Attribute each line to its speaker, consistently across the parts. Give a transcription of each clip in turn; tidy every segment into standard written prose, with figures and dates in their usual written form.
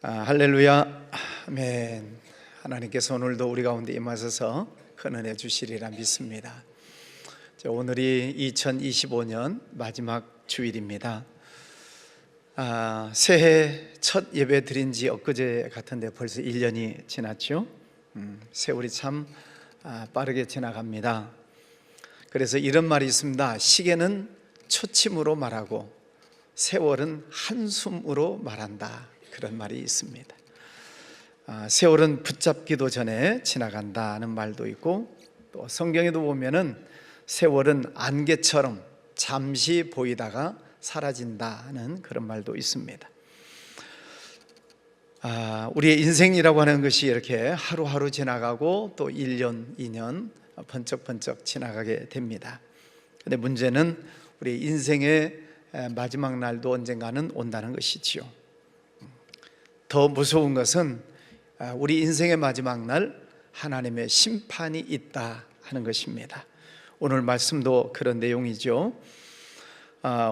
Speaker 1: 할렐루야. 아멘. 하나님께서 오늘도 우리 가운데 임하셔서 큰 은혜 주시리라 믿습니다. 오늘이 2025년 마지막 주일입니다. 새해 첫 예배 드린 지 엊그제 같은데 벌써 1년이 지났죠. 세월이 참 빠르게 지나갑니다. 그래서 이런 말이 있습니다. 시계는 초침으로 말하고 세월은 한숨으로 말한다. 그런 말이 있습니다. 세월은 붙잡기도 전에 지나간다는 말도 있고, 또 성경에도 보면은 세월은 안개처럼 잠시 보이다가 사라진다는 그런 말도 있습니다. 우리의 인생이라고 하는 것이 이렇게 하루하루 지나가고 또 1년, 2년 번쩍번쩍 지나가게 됩니다. 근데 문제는 우리 인생의 마지막 날도 언젠가는 온다는 것이지요. 더 무서운 것은 우리 인생의 마지막 날 하나님의 심판이 있다 하는 것입니다. 오늘 말씀도 그런 내용이죠.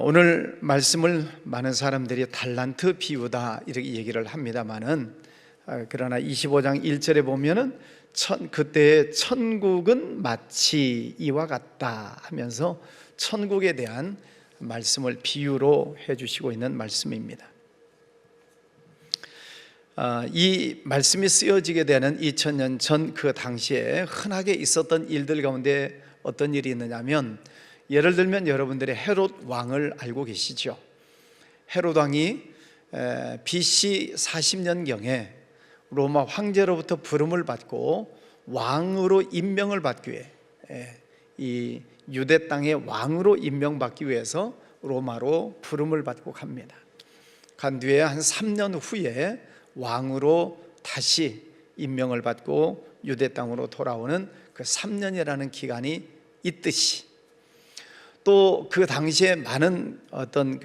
Speaker 1: 오늘 말씀을 많은 사람들이 달란트 비유다 이렇게 얘기를 합니다만은, 그러나 25장 1절에 보면은 그때의 천국은 마치 이와 같다 하면서 천국에 대한 말씀을 비유로 해주시고 있는 말씀입니다. 이 말씀이 쓰여지게 되는 2000년 전 그 당시에 흔하게 있었던 일들 가운데 어떤 일이 있느냐면, 예를 들면 여러분들이 헤롯 왕을 알고 계시죠? 헤롯 왕이 BC 40년경에 로마 황제로부터 부름을 받고 왕으로 임명을 받기 위해, 이 유대 땅의 왕으로 임명받기 위해서 로마로 부름을 받고 갑니다. 간 뒤에 한 3년 후에 왕으로 다시 임명을 받고 유대 땅으로 돌아오는 그 3년이라는 기간이 있듯이, 또 그 당시에 많은 어떤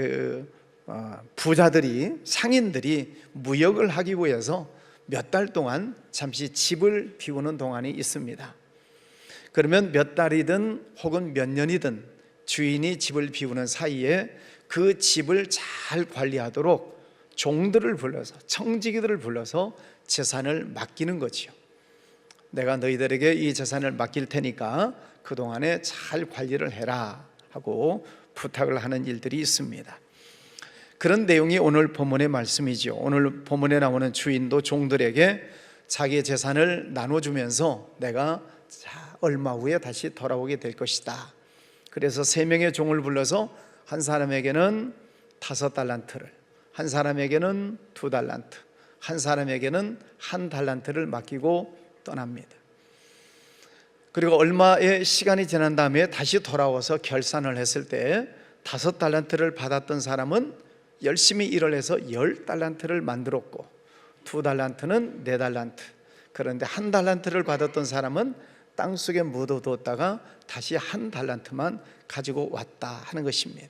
Speaker 1: 부자들이, 상인들이 무역을 하기 위해서 몇 달 동안 잠시 집을 비우는 동안이 있습니다. 그러면 몇 달이든 혹은 몇 년이든 주인이 집을 비우는 사이에 그 집을 잘 관리하도록 종들을 불러서, 청지기들을 불러서 재산을 맡기는 거지요. 내가 너희들에게 이 재산을 맡길 테니까 그동안에 잘 관리를 해라 하고 부탁을 하는 일들이 있습니다. 그런 내용이 오늘 본문의 말씀이죠. 오늘 본문에 나오는 주인도 종들에게 자기의 재산을 나눠주면서 내가 얼마 후에 다시 돌아오게 될 것이다. 그래서 3명의 종을 불러서 한 사람에게는 5달란트를, 한 사람에게는 2달란트, 한 사람에게는 1달란트를 맡기고 떠납니다. 그리고 얼마의 시간이 지난 다음에 다시 돌아와서 결산을 했을 때 5달란트를 받았던 사람은 열심히 일을 해서 10달란트를 만들었고, 2달란트는 4달란트, 그런데 1달란트를 받았던 사람은 땅속에 묻어두었다가 다시 1달란트만 가지고 왔다 하는 것입니다.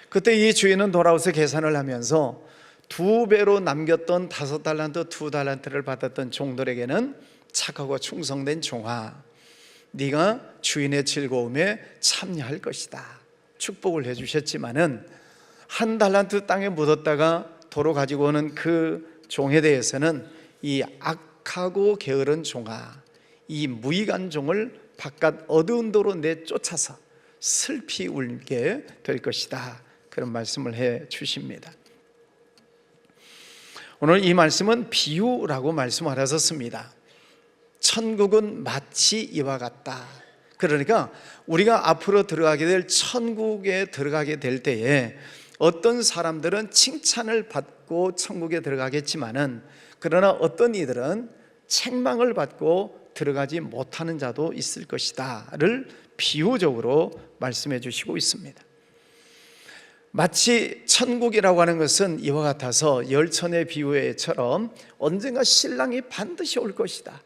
Speaker 1: 그때 이 주인은 돌아와서 계산을 하면서 2배로 남겼던 5달란트, 2달란트를 받았던 종들에게는 착하고 충성된 종아, 네가 주인의 즐거움에 참여할 것이다, 축복을 해주셨지만은 1달란트 땅에 묻었다가 도로 가지고 오는 그 종에 대해서는 이 악하고 게으른 종아, 이 무익한 종을 바깥 어두운 도로 내쫓아서 슬피 울게 될 것이다, 그런 말씀을 해 주십니다. 오늘 이 말씀은 비유라고 말씀하셨습니다. 천국은 마치 이와 같다. 그러니까 우리가 앞으로 들어가게 될 천국에 들어가게 될 때에 어떤 사람들은 칭찬을 받고 천국에 들어가겠지만은, 그러나 어떤 이들은 책망을 받고 들어가지 못하는 자도 있을 것이다를 비유적으로 말씀해 주시고 있습니다. 마치 천국이라고 하는 것은 이와 같아서 열천의 비유처럼 언젠가 신랑이 반드시 올 것이다.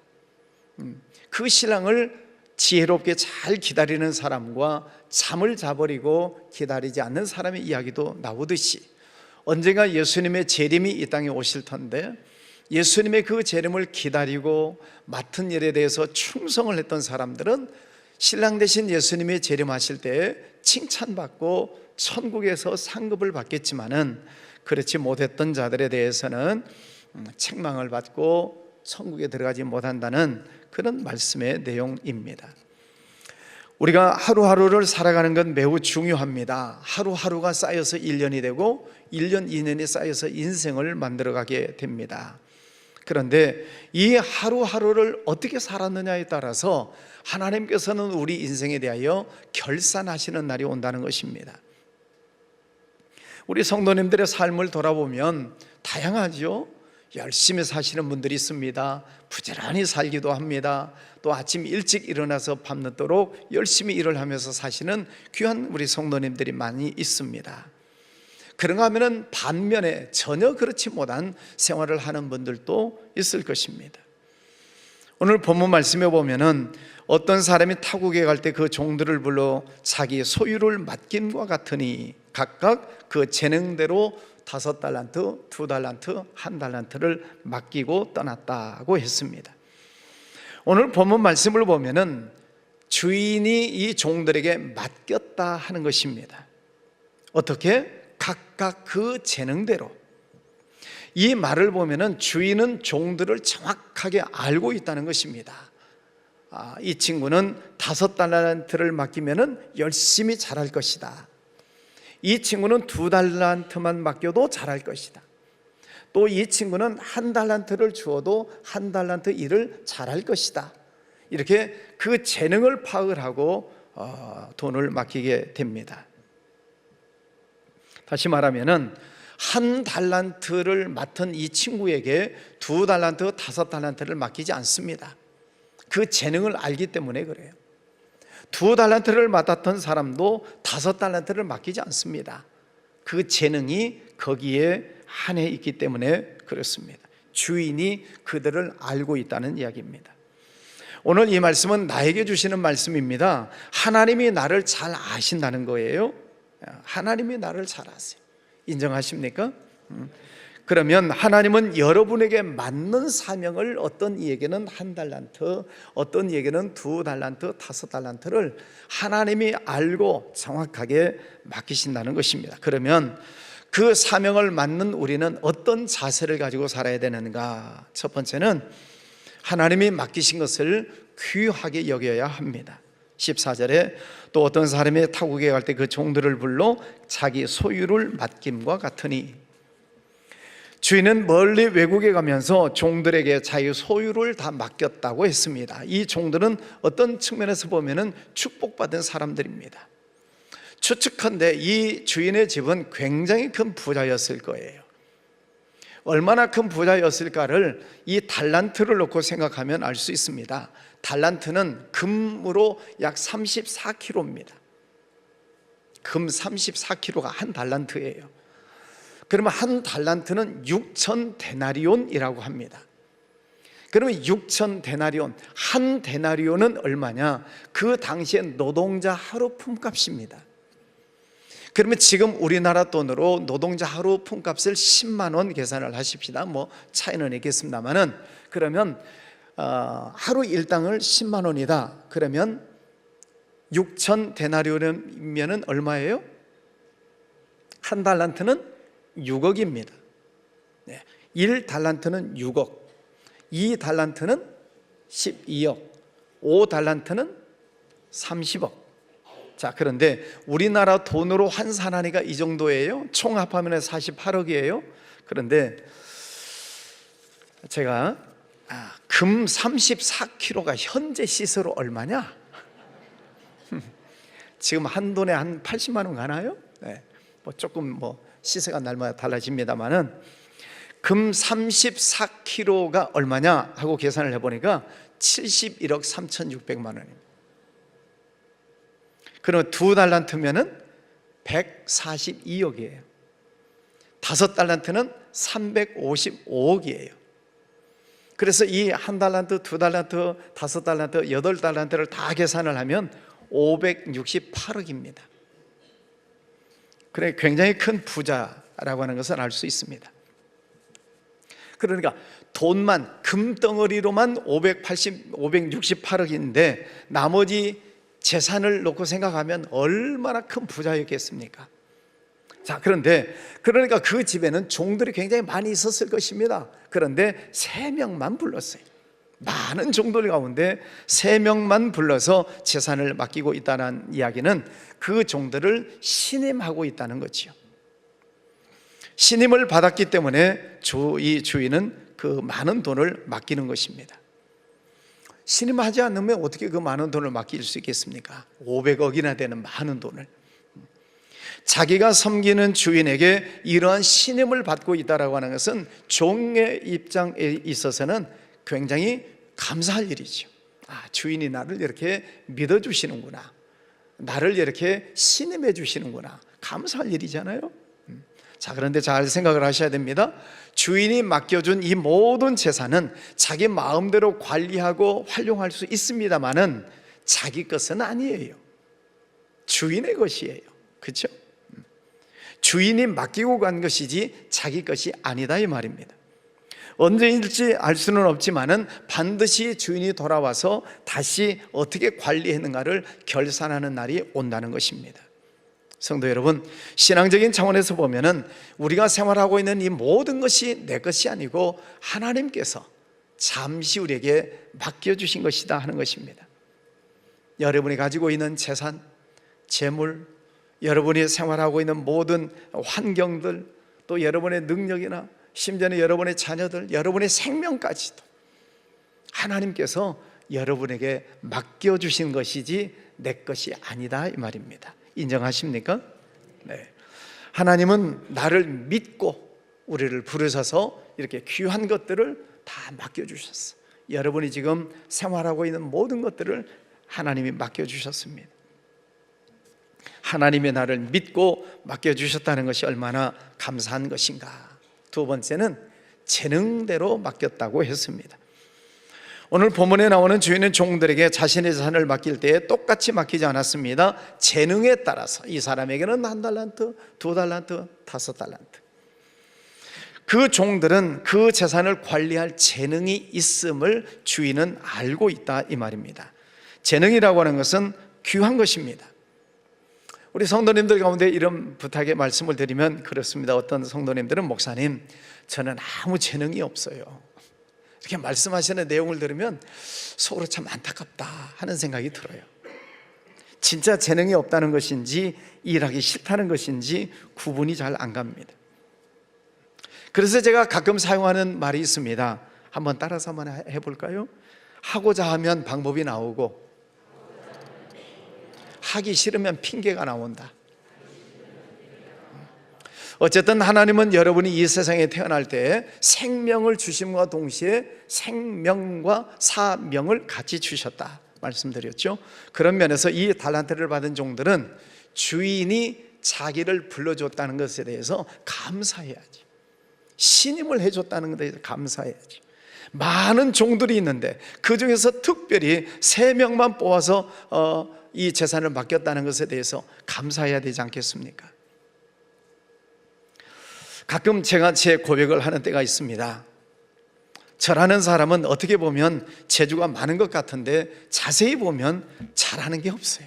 Speaker 1: 그 신랑을 지혜롭게 잘 기다리는 사람과 잠을 자버리고 기다리지 않는 사람의 이야기도 나오듯이, 언젠가 예수님의 재림이 이 땅에 오실 텐데 예수님의 그 재림을 기다리고 맡은 일에 대해서 충성을 했던 사람들은 신랑 대신 예수님의 재림하실 때 칭찬받고 천국에서 상급을 받겠지만은, 그렇지 못했던 자들에 대해서는 책망을 받고 천국에 들어가지 못한다는 그런 말씀의 내용입니다. 우리가 하루하루를 살아가는 건 매우 중요합니다. 하루하루가 쌓여서 1년이 되고 1년, 2년이 쌓여서 인생을 만들어가게 됩니다. 그런데 이 하루하루를 어떻게 살았느냐에 따라서 하나님께서는 우리 인생에 대하여 결산하시는 날이 온다는 것입니다. 우리 성도님들의 삶을 돌아보면 다양하죠. 열심히 사시는 분들이 있습니다. 부지런히 살기도 합니다. 또 아침 일찍 일어나서 밤늦도록 열심히 일을 하면서 사시는 귀한 우리 성도님들이 많이 있습니다. 그런가 하면 반면에 전혀 그렇지 못한 생활을 하는 분들도 있을 것입니다. 오늘 본문 말씀에 보면은 어떤 사람이 타국에 갈 때 그 종들을 불러 자기 소유를 맡김과 같으니 각각 그 재능대로 5달란트, 2달란트, 1달란트를 맡기고 떠났다고 했습니다. 오늘 본문 말씀을 보면은 주인이 이 종들에게 맡겼다 하는 것입니다. 어떻게? 각각 그 재능대로. 이 말을 보면은 주인은 종들을 정확하게 알고 있다는 것입니다. 이 친구는 5달란트를 맡기면은 열심히 잘할 것이다. 이 친구는 2달란트만 맡겨도 잘할 것이다. 또 이 친구는 1달란트를 주어도 1달란트 일을 잘할 것이다. 이렇게 그 재능을 파악을 하고 돈을 맡기게 됩니다. 다시 말하면은 1달란트를 맡은 이 친구에게 2달란트, 5달란트를 맡기지 않습니다. 그 재능을 알기 때문에 그래요. 2달란트를 맡았던 사람도 5달란트를 맡기지 않습니다. 그 재능이 거기에 한해 있기 때문에 그렇습니다. 주인이 그들을 알고 있다는 이야기입니다. 오늘 이 말씀은 나에게 주시는 말씀입니다. 하나님이 나를 잘 아신다는 거예요. 하나님이 나를 잘 아세요. 인정하십니까? 그러면 하나님은 여러분에게 맞는 사명을 어떤 이에게는 1달란트, 어떤 이에게는 2달란트, 5달란트를 하나님이 알고 정확하게 맡기신다는 것입니다. 그러면 그 사명을 맡는 우리는 어떤 자세를 가지고 살아야 되는가? 첫 번째는 하나님이 맡기신 것을 귀하게 여겨야 합니다. 14절에 또 어떤 사람이 타국에 갈 때 그 종들을 불러 자기 소유를 맡김과 같으니, 주인은 멀리 외국에 가면서 종들에게 자기 소유를 다 맡겼다고 했습니다. 이 종들은 어떤 측면에서 보면은 축복받은 사람들입니다. 추측컨대 이 주인의 집은 굉장히 큰 부자였을 거예요. 얼마나 큰 부자였을까를 이 달란트를 놓고 생각하면 알 수 있습니다. 달란트는 금으로 약 34kg입니다. 금 34kg가 한 달란트예요. 그러면 한 달란트는 6,000데나리온이라고 합니다. 그러면 6,000데나리온, 한 데나리온은 얼마냐? 그 당시에 노동자 하루 품값입니다. 그러면 지금 우리나라 돈으로 노동자 하루 품값을 10만 원 계산을 하십시다. 뭐 차이는 있겠습니다만은, 그러면 하루 일당을 10만 원이다. 그러면 6,000데나리온이면 얼마예요? 한 달란트는 6억입니다. 1달란트는 6억, 2달란트는 12억, 5달란트는 30억. 자, 그런데 우리나라 돈으로 환산하니까 이 정도예요. 총 합하면 48억이에요. 그런데 제가 금 34kg가 현재 시세로 얼마냐? 지금 한 돈에 한 80만 원 가나요? 네. 뭐 조금 시세가 날마다 달라집니다만은 금 34kg가 얼마냐 하고 계산을 해보니까 71억 3,600만 원입니다. 그러면 2달란트면은 142억이에요. 5달란트는 355억이에요. 그래서 이 1달란트, 2달란트, 5달란트, 8달란트를 다 계산을 하면 568억입니다. 그래, 굉장히 큰 부자라고 하는 것을 알 수 있습니다. 그러니까 돈만, 금덩어리로만 568억인데 나머지 재산을 놓고 생각하면 얼마나 큰 부자였겠습니까? 자, 그런데 그러니까 그 집에는 종들이 굉장히 많이 있었을 것입니다. 그런데 3명만 불렀어요. 많은 종들 가운데 3명만 불러서 재산을 맡기고 있다는 이야기는 그 종들을 신임하고 있다는 거지요. 신임을 받았기 때문에 이 주인은 그 많은 돈을 맡기는 것입니다. 신임하지 않으면 어떻게 그 많은 돈을 맡길 수 있겠습니까? 500억이나 되는 많은 돈을. 자기가 섬기는 주인에게 이러한 신임을 받고 있다라고 하는 것은 종의 입장에 있어서는 굉장히 감사할 일이죠. 주인이 나를 이렇게 믿어주시는구나, 나를 이렇게 신임해 주시는구나, 감사할 일이잖아요. 자, 그런데 잘 생각을 하셔야 됩니다. 주인이 맡겨준 이 모든 재산은 자기 마음대로 관리하고 활용할 수 있습니다만은 자기 것은 아니에요. 주인의 것이에요. 그렇죠? 주인이 맡기고 간 것이지 자기 것이 아니다 이 말입니다. 언제일지 알 수는 없지만은 반드시 주인이 돌아와서 다시 어떻게 관리했는가를 결산하는 날이 온다는 것입니다. 성도 여러분, 신앙적인 차원에서 보면은 우리가 생활하고 있는 이 모든 것이 내 것이 아니고 하나님께서 잠시 우리에게 맡겨주신 것이다 하는 것입니다. 여러분이 가지고 있는 재산, 재물, 여러분이 생활하고 있는 모든 환경들, 또 여러분의 능력이나 심지어는 여러분의 자녀들, 여러분의 생명까지도 하나님께서 여러분에게 맡겨주신 것이지 내 것이 아니다 이 말입니다. 인정하십니까? 네. 하나님은 나를 믿고 우리를 부르셔서 이렇게 귀한 것들을 다 맡겨주셨어요. 여러분이 지금 생활하고 있는 모든 것들을 하나님이 맡겨주셨습니다. 하나님의 나를 믿고 맡겨주셨다는 것이 얼마나 감사한 것인가. 두 번째는 재능대로 맡겼다고 했습니다. 오늘 본문에 나오는 주인은 종들에게 자신의 재산을 맡길 때에 똑같이 맡기지 않았습니다. 재능에 따라서 이 사람에게는 1달란트, 2달란트, 5달란트. 그 종들은 그 재산을 관리할 재능이 있음을 주인은 알고 있다 이 말입니다. 재능이라고 하는 것은 귀한 것입니다. 우리 성도님들 가운데 이런 부탁의 말씀을 드리면 그렇습니다. 어떤 성도님들은 목사님, 저는 아무 재능이 없어요. 이렇게 말씀하시는 내용을 들으면 속으로 참 안타깝다 하는 생각이 들어요. 진짜 재능이 없다는 것인지 일하기 싫다는 것인지 구분이 잘 안 갑니다. 그래서 제가 가끔 사용하는 말이 있습니다. 한번 따라서 한번 해볼까요? 하고자 하면 방법이 나오고 하기 싫으면 핑계가 나온다. 어쨌든 하나님은 여러분이 이 세상에 태어날 때 생명을 주심과 동시에 생명과 사명을 같이 주셨다 말씀드렸죠. 그런 면에서 이 달란트를 받은 종들은 주인이 자기를 불러줬다는 것에 대해서 감사해야지, 신임을 해줬다는 것에 대해서 감사해야지. 많은 종들이 있는데 그 중에서 특별히 3명만 뽑아서 이 재산을 맡겼다는 것에 대해서 감사해야 되지 않겠습니까? 가끔 제가 제 고백을 하는 때가 있습니다. 저라는 사람은 어떻게 보면 재주가 많은 것 같은데 자세히 보면 잘하는 게 없어요.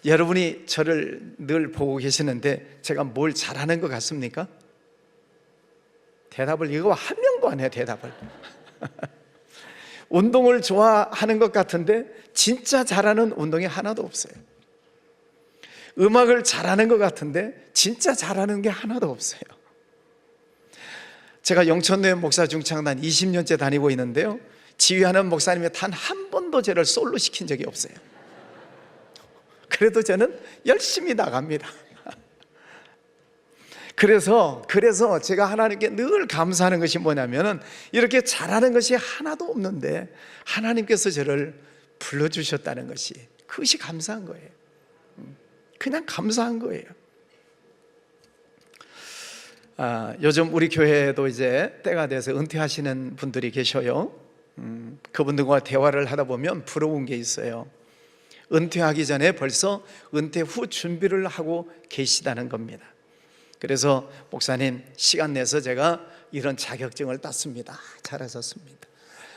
Speaker 1: 여러분이 저를 늘 보고 계시는데 제가 뭘 잘하는 것 같습니까? 대답을 이거 한 명도 안 해요. 대답을. 운동을 좋아하는 것 같은데 진짜 잘하는 운동이 하나도 없어요. 음악을 잘하는 것 같은데 진짜 잘하는 게 하나도 없어요. 제가 영천교회 목사 중창단 20년째 다니고 있는데요, 지휘하는 목사님이 단 한 번도 저를 솔로 시킨 적이 없어요. 그래도 저는 열심히 나갑니다. 그래서 제가 하나님께 늘 감사하는 것이 뭐냐면 이렇게 잘하는 것이 하나도 없는데 하나님께서 저를 불러주셨다는 것이, 그것이 감사한 거예요. 그냥 감사한 거예요. 요즘 우리 교회에도 이제 때가 돼서 은퇴하시는 분들이 계셔요. 그분들과 대화를 하다 보면 부러운 게 있어요. 은퇴하기 전에 벌써 은퇴 후 준비를 하고 계시다는 겁니다. 그래서 목사님, 시간 내서 제가 이런 자격증을 땄습니다. 잘하셨습니다.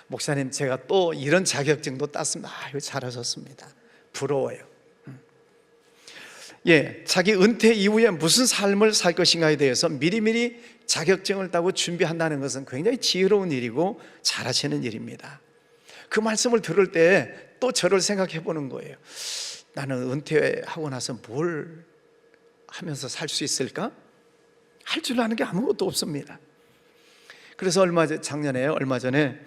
Speaker 1: 목사님, 제가 또 이런 자격증도 땄습니다. 잘하셨습니다. 부러워요. 자기 은퇴 이후에 무슨 삶을 살 것인가에 대해서 미리미리 자격증을 따고 준비한다는 것은 굉장히 지혜로운 일이고 잘하시는 일입니다. 그 말씀을 들을 때 또 저를 생각해 보는 거예요. 나는 은퇴하고 나서 뭘 하면서 살 수 있을까? 할 줄 아는 게 아무것도 없습니다. 그래서 얼마 전에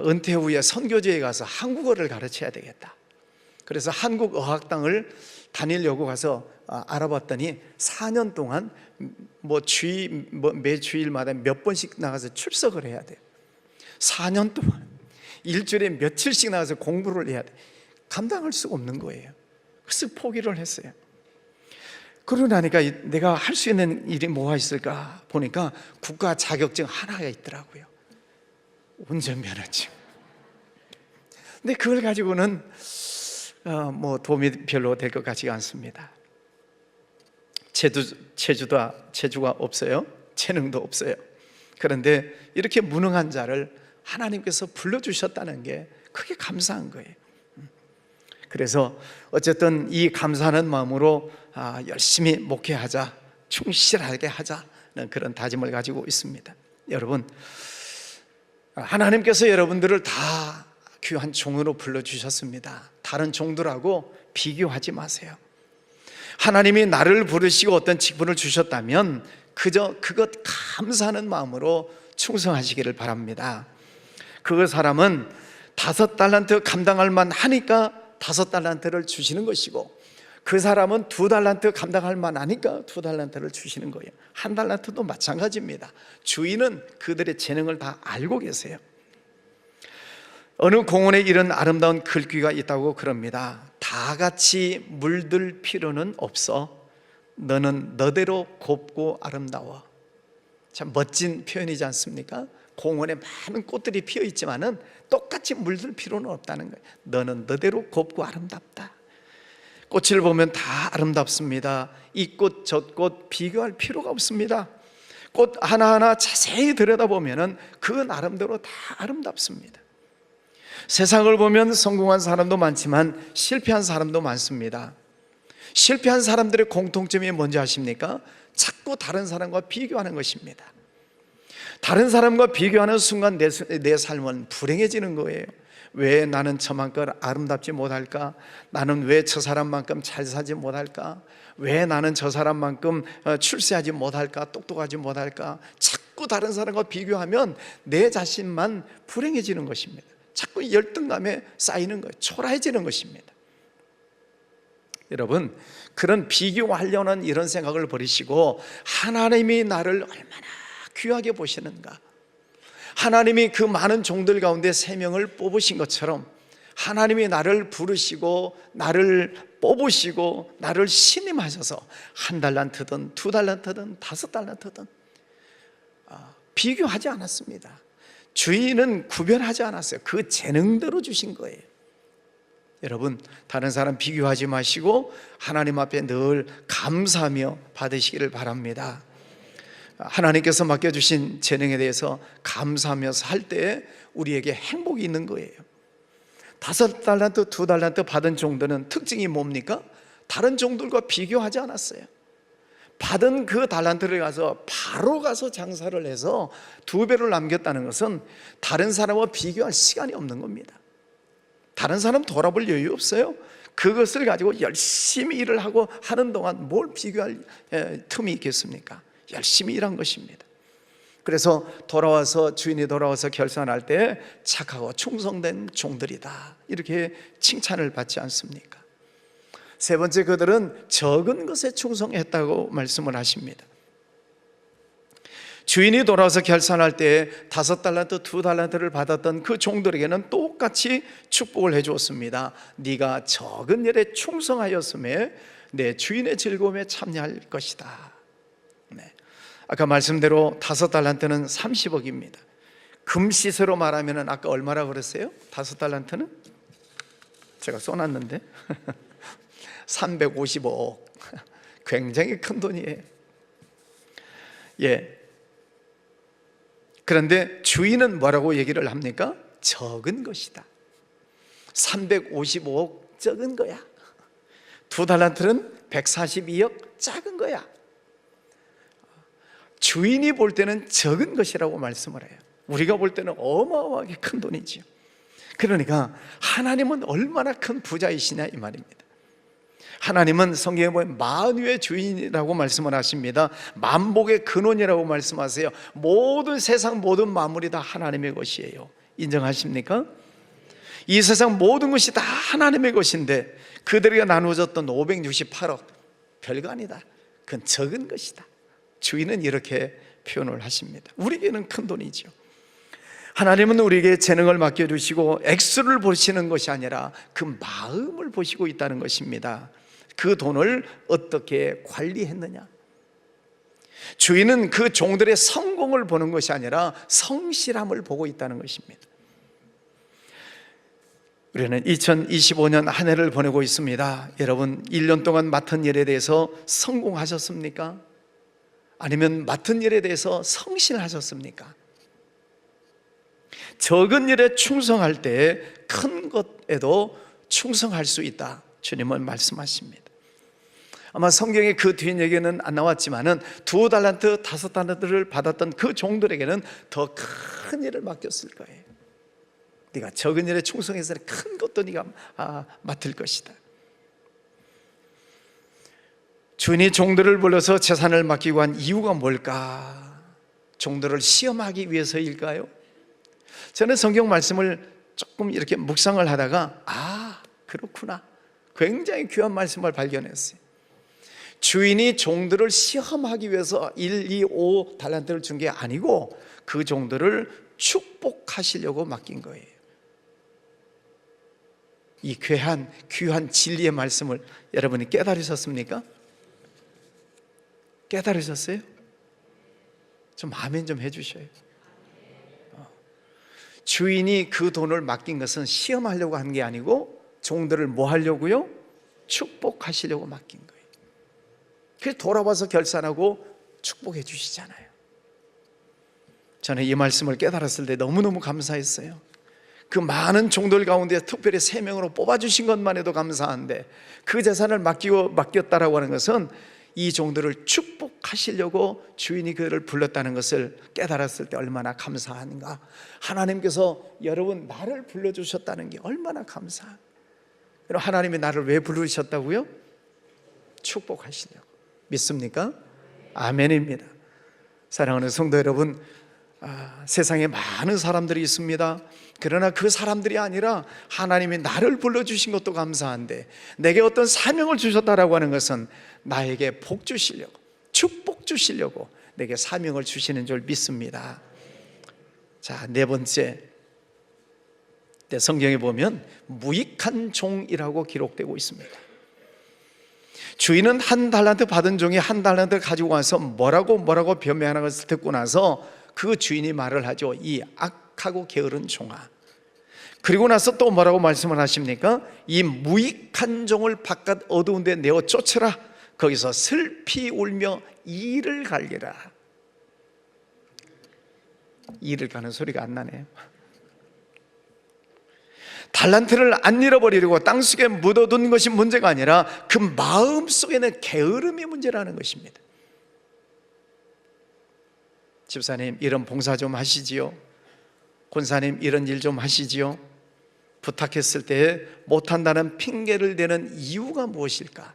Speaker 1: 은퇴 후에 선교지에 가서 한국어를 가르쳐야 되겠다. 그래서 한국어학당을 다니려고 가서 알아봤더니 4년 동안 매 주일마다 몇 번씩 나가서 출석을 해야 돼요. 4년 동안 일주일에 며칠씩 나가서 공부를 해야 돼. 감당할 수가 없는 거예요. 그래서 포기를 했어요. 그러고 나니까 내가 할 수 있는 일이 뭐가 있을까 보니까 국가 자격증 하나가 있더라고요. 운전면허증. 근데 그걸 가지고는 도움이 별로 될 것 같지가 않습니다. 재주가 없어요. 재능도 없어요. 그런데 이렇게 무능한 자를 하나님께서 불러주셨다는 게 크게 감사한 거예요. 그래서 어쨌든 이 감사하는 마음으로 열심히 목회하자, 충실하게 하자는 그런 다짐을 가지고 있습니다. 여러분, 하나님께서 여러분들을 다 귀한 종으로 불러주셨습니다. 다른 종들하고 비교하지 마세요. 하나님이 나를 부르시고 어떤 직분을 주셨다면 그저 그것 감사하는 마음으로 충성하시기를 바랍니다. 그 사람은 5달란트 감당할 만하니까 5달란트를 주시는 것이고, 그 사람은 2달란트 감당할 만하니까 2달란트를 주시는 거예요. 1달란트도 마찬가지입니다. 주인은 그들의 재능을 다 알고 계세요. 어느 공원에 이런 아름다운 글귀가 있다고 그럽니다. 다 같이 물들 필요는 없어. 너는 너대로 곱고 아름다워. 참 멋진 표현이지 않습니까? 공원에 많은 꽃들이 피어 있지만은 똑같이 물들 필요는 없다는 거예요. 너는 너대로 곱고 아름답다. 꽃을 보면 다 아름답습니다. 이 꽃, 저 꽃 비교할 필요가 없습니다. 꽃 하나하나 자세히 들여다보면 그 나름대로 다 아름답습니다. 세상을 보면 성공한 사람도 많지만 실패한 사람도 많습니다. 실패한 사람들의 공통점이 뭔지 아십니까? 자꾸 다른 사람과 비교하는 것입니다. 다른 사람과 비교하는 순간 내 삶은 불행해지는 거예요. 왜 나는 저만큼 아름답지 못할까? 나는 왜 저 사람만큼 잘 사지 못할까? 왜 나는 저 사람만큼 출세하지 못할까? 똑똑하지 못할까? 자꾸 다른 사람과 비교하면 내 자신만 불행해지는 것입니다. 자꾸 열등감에 쌓이는 거예요. 초라해지는 것입니다. 여러분, 그런 비교하려는 이런 생각을 버리시고 하나님이 나를 얼마나 귀하게 보시는가, 하나님이 그 많은 종들 가운데 3명을 뽑으신 것처럼 하나님이 나를 부르시고 나를 뽑으시고 나를 신임하셔서 1달란트든 2달란트든 5달란트든 비교하지 않았습니다. 주인은 구별하지 않았어요. 그 재능대로 주신 거예요. 여러분, 다른 사람 비교하지 마시고 하나님 앞에 늘 감사하며 받으시기를 바랍니다. 하나님께서 맡겨주신 재능에 대해서 감사하며 살 때 우리에게 행복이 있는 거예요. 5달란트, 2달란트 받은 종들은 특징이 뭡니까? 다른 종들과 비교하지 않았어요. 받은 그 달란트를 바로 가서 장사를 해서 2배를 남겼다는 것은 다른 사람과 비교할 시간이 없는 겁니다. 다른 사람 돌아볼 여유 없어요. 그것을 가지고 열심히 일을 하고 하는 동안 뭘 비교할 틈이 있겠습니까? 열심히 일한 것입니다. 그래서 주인이 돌아와서 결산할 때 착하고 충성된 종들이다, 이렇게 칭찬을 받지 않습니까? 세 번째, 그들은 적은 것에 충성했다고 말씀을 하십니다. 주인이 돌아와서 결산할 때 5달란트, 2달란트를 받았던 그 종들에게는 똑같이 축복을 해주었습니다. 네가 적은 일에 충성하였음에 내 주인의 즐거움에 참여할 것이다. 아까 말씀대로 5달란트는 30억입니다. 금시세로 말하면 아까 얼마라고 그랬어요? 5달란트는? 제가 써놨는데 355억. 굉장히 큰 돈이에요. 그런데 주인은 뭐라고 얘기를 합니까? 적은 것이다. 355억 적은 거야. 2달란트는 142억, 작은 거야. 주인이 볼 때는 적은 것이라고 말씀을 해요. 우리가 볼 때는 어마어마하게 큰 돈이지요. 그러니까 하나님은 얼마나 큰 부자이시냐 이 말입니다. 하나님은 성경에 보면 만유의 주인이라고 말씀을 하십니다. 만복의 근원이라고 말씀하세요. 모든 세상 모든 만물이 다 하나님의 것이에요. 인정하십니까? 이 세상 모든 것이 다 하나님의 것인데 그들에게 나누어졌던 568억 별거 아니다. 그건 적은 것이다. 주인은 이렇게 표현을 하십니다. 우리에게는 큰 돈이죠. 하나님은 우리에게 재능을 맡겨주시고 액수를 보시는 것이 아니라 그 마음을 보시고 있다는 것입니다. 그 돈을 어떻게 관리했느냐. 주인은 그 종들의 성공을 보는 것이 아니라 성실함을 보고 있다는 것입니다. 우리는 2025년 한 해를 보내고 있습니다. 여러분 1년 동안 맡은 일에 대해서 성공하셨습니까? 아니면 맡은 일에 대해서 성실하셨습니까? 적은 일에 충성할 때 큰 것에도 충성할 수 있다, 주님은 말씀하십니다. 아마 성경에 그 뒷얘기는 안 나왔지만은 2달란트, 5달란트를 받았던 그 종들에게는 더 큰 일을 맡겼을 거예요. 네가 적은 일에 충성해서 큰 것도 네가 맡을 것이다. 주인이 종들을 불러서 재산을 맡기고 한 이유가 뭘까? 종들을 시험하기 위해서일까요? 저는 성경 말씀을 조금 이렇게 묵상을 하다가 그렇구나, 굉장히 귀한 말씀을 발견했어요. 주인이 종들을 시험하기 위해서 1, 2, 5 달란트를 준 게 아니고 그 종들을 축복하시려고 맡긴 거예요. 이 귀한 진리의 말씀을 여러분이 깨달으셨습니까? 깨달으셨어요? 좀 아멘 좀 해주셔요. 주인이 그 돈을 맡긴 것은 시험하려고 한 게 아니고 종들을 뭐 하려고요? 축복하시려고 맡긴 거예요. 그래서 돌아와서 결산하고 축복해 주시잖아요. 저는 이 말씀을 깨달았을 때 너무너무 감사했어요. 그 많은 종들 가운데 특별히 3명으로 뽑아주신 것만 해도 감사한데 그 재산을 맡겼다라고 하는 것은 이 종들을 축복하시려고 주인이 그들을 불렀다는 것을 깨달았을 때 얼마나 감사한가. 하나님께서 여러분 나를 불러주셨다는 게 얼마나 감사한. 하나님이 나를 왜 부르셨다고요? 축복하시려고. 믿습니까? 아멘입니다. 사랑하는 성도 여러분, 세상에 많은 사람들이 있습니다. 그러나 그 사람들이 아니라 하나님이 나를 불러주신 것도 감사한데 내게 어떤 사명을 주셨다라고 하는 것은 나에게 복 주시려고, 축복 주시려고 내게 사명을 주시는 줄 믿습니다. 자, 4번째, 성경에 보면 무익한 종이라고 기록되고 있습니다. 주인은 1달란트 받은 종이 1달란트 가지고 와서 뭐라고 변명하는 것을 듣고 나서 그 주인이 말을 하죠. 이 악하고 게으른 종아. 그리고 나서 또 뭐라고 말씀을 하십니까? 이 무익한 종을 바깥 어두운 데 내어 쫓으라. 거기서 슬피 울며 이를 갈기라. 이를 가는 소리가 안 나네요. 달란트를 안 잃어버리려고 땅속에 묻어둔 것이 문제가 아니라 그 마음속에는 게으름이 문제라는 것입니다. 집사님 이런 봉사 좀 하시지요. 권사님 이런 일 좀 하시지요. 부탁했을 때 못한다는 핑계를 대는 이유가 무엇일까?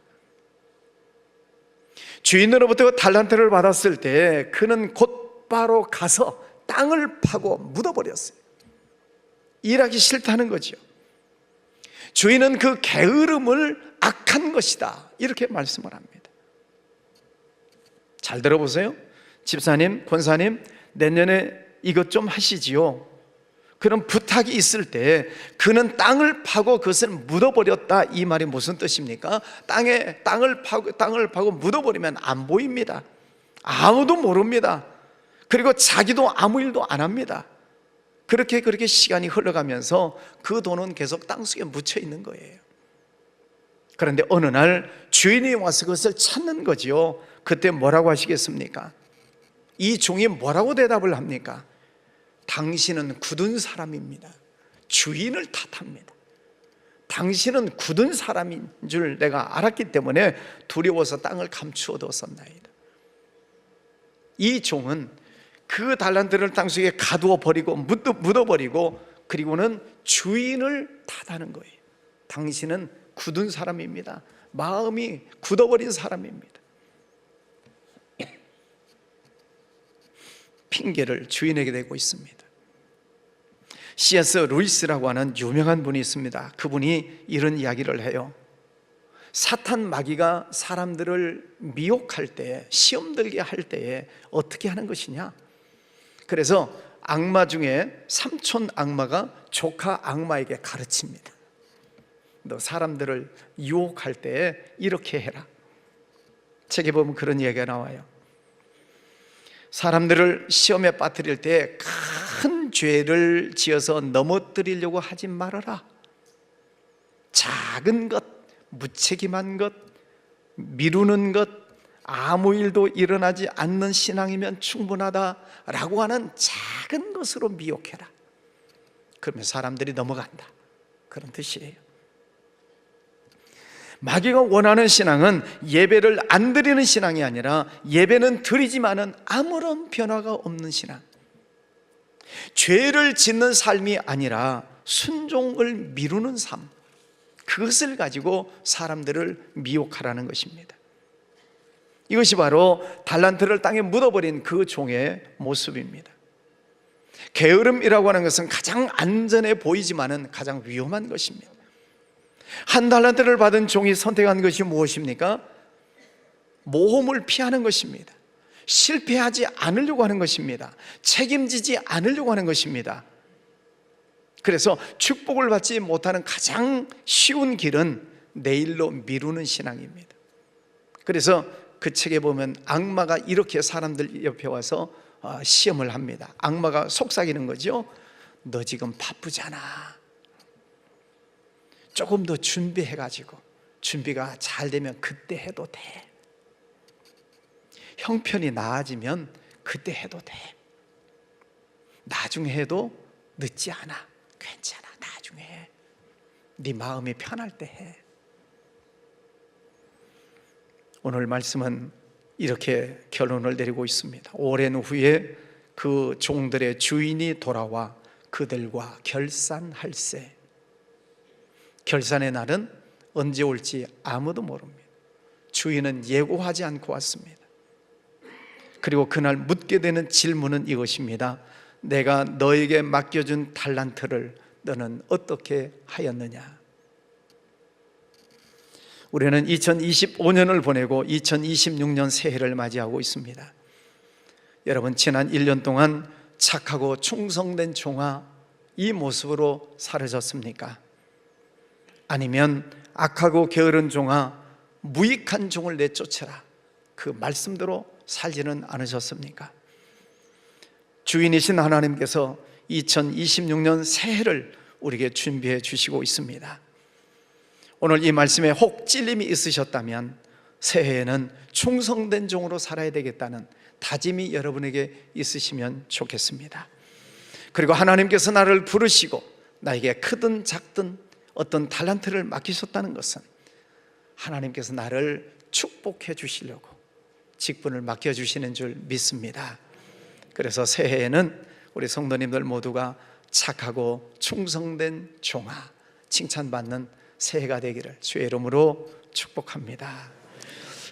Speaker 1: 주인으로부터 달란트를 받았을 때 그는 곧바로 가서 땅을 파고 묻어버렸어요. 일하기 싫다는 거죠. 주인은 그 게으름을 악한 것이다, 이렇게 말씀을 합니다. 잘 들어보세요. 집사님, 권사님, 내년에 이것 좀 하시지요. 그런 부탁이 있을 때 그는 땅을 파고 그것을 묻어버렸다, 이 말이 무슨 뜻입니까? 땅을 파고 묻어버리면 안 보입니다. 아무도 모릅니다. 그리고 자기도 아무 일도 안 합니다. 그렇게 시간이 흘러가면서 그 돈은 계속 땅속에 묻혀 있는 거예요. 그런데 어느 날 주인이 와서 그것을 찾는 거지요. 그때 뭐라고 하시겠습니까? 이 종이 뭐라고 대답을 합니까? 당신은 굳은 사람입니다. 주인을 탓합니다. 당신은 굳은 사람인 줄 내가 알았기 때문에 두려워서 땅을 감추어 두었었나이다. 이 종은 그 달란트를 땅속에 가두어 버리고 묻어버리고 그리고는 주인을 탓하는 거예요. 당신은 굳은 사람입니다. 마음이 굳어버린 사람입니다. 핑계를 주인에게 대고 있습니다. C.S. 루이스라고 하는 유명한 분이 있습니다. 그분이 이런 이야기를 해요. 사탄 마귀가 사람들을 미혹할 때, 시험 들게 할 때에 어떻게 하는 것이냐? 그래서 악마 중에 삼촌 악마가 조카 악마에게 가르칩니다. 너 사람들을 유혹할 때에 이렇게 해라. 책에 보면 그런 이야기가 나와요. 사람들을 시험에 빠뜨릴 때 큰 죄를 지어서 넘어뜨리려고 하지 말아라. 작은 것, 무책임한 것, 미루는 것, 아무 일도 일어나지 않는 신앙이면 충분하다라고 하는 작은 것으로 미혹해라. 그러면 사람들이 넘어간다. 그런 뜻이에요. 마귀가 원하는 신앙은 예배를 안 드리는 신앙이 아니라 예배는 드리지만은 아무런 변화가 없는 신앙, 죄를 짓는 삶이 아니라 순종을 미루는 삶, 그것을 가지고 사람들을 미혹하라는 것입니다. 이것이 바로 달란트를 땅에 묻어버린 그 종의 모습입니다. 게으름이라고 하는 것은 가장 안전해 보이지만은 가장 위험한 것입니다. 한 달란트를 받은 종이 선택한 것이 무엇입니까? 모험을 피하는 것입니다. 실패하지 않으려고 하는 것입니다. 책임지지 않으려고 하는 것입니다. 그래서 축복을 받지 못하는 가장 쉬운 길은 내일로 미루는 신앙입니다. 그래서 그 책에 보면 악마가 이렇게 사람들 옆에 와서 시험을 합니다. 악마가 속삭이는 거죠. 너 지금 바쁘잖아. 조금 더 준비해가지고 준비가 잘 되면 그때 해도 돼. 형편이 나아지면 그때 해도 돼. 나중에 해도 늦지 않아. 괜찮아. 나중에 해. 네 마음이 편할 때 해. 오늘 말씀은 이렇게 결론을 내리고 있습니다. 오랜 후에 그 종들의 주인이 돌아와 그들과 결산할세. 결산의 날은 언제 올지 아무도 모릅니다. 주인은 예고하지 않고 왔습니다. 그리고 그날 묻게 되는 질문은 이것입니다. 내가 너에게 맡겨준 달란트를 너는 어떻게 하였느냐? 우리는 2025년을 보내고 2026년 새해를 맞이하고 있습니다. 여러분, 지난 1년 동안 착하고 충성된 종아, 이 모습으로 살아졌습니까? 아니면 악하고 게으른 종아, 무익한 종을 내쫓아라, 그 말씀대로 살지는 않으셨습니까? 주인이신 하나님께서 2026년 새해를 우리에게 준비해 주시고 있습니다. 오늘 이 말씀에 혹 찔림이 있으셨다면 새해에는 충성된 종으로 살아야 되겠다는 다짐이 여러분에게 있으시면 좋겠습니다. 그리고 하나님께서 나를 부르시고 나에게 크든 작든 어떤 달란트를 맡기셨다는 것은 하나님께서 나를 축복해 주시려고 직분을 맡겨주시는 줄 믿습니다. 그래서 새해에는 우리 성도님들 모두가 착하고 충성된 종아, 칭찬받는 새해가 되기를 주의 이름으로 축복합니다.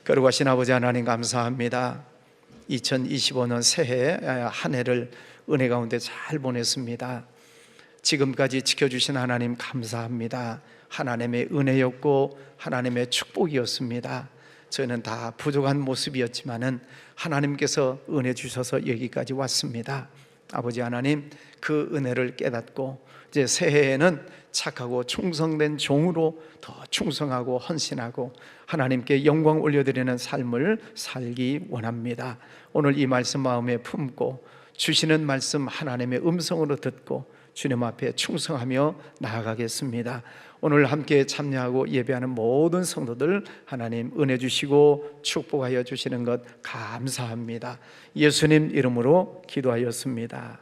Speaker 1: 거룩하신 아버지 하나님, 감사합니다. 2025년 새해 한 해를 은혜 가운데 잘 보냈습니다. 지금까지 지켜주신 하나님 감사합니다. 하나님의 은혜였고 하나님의 축복이었습니다. 저희는 다 부족한 모습이었지만은 하나님께서 은혜 주셔서 여기까지 왔습니다. 아버지 하나님, 그 은혜를 깨닫고 이제 새해에는 착하고 충성된 종으로 더 충성하고 헌신하고 하나님께 영광 올려드리는 삶을 살기 원합니다. 오늘 이 말씀 마음에 품고 주시는 말씀 하나님의 음성으로 듣고 주님 앞에 충성하며 나아가겠습니다. 오늘 함께 참여하고 예배하는 모든 성도들 하나님 은혜 주시고 축복하여 주시는 것 감사합니다. 예수님 이름으로 기도하였습니다.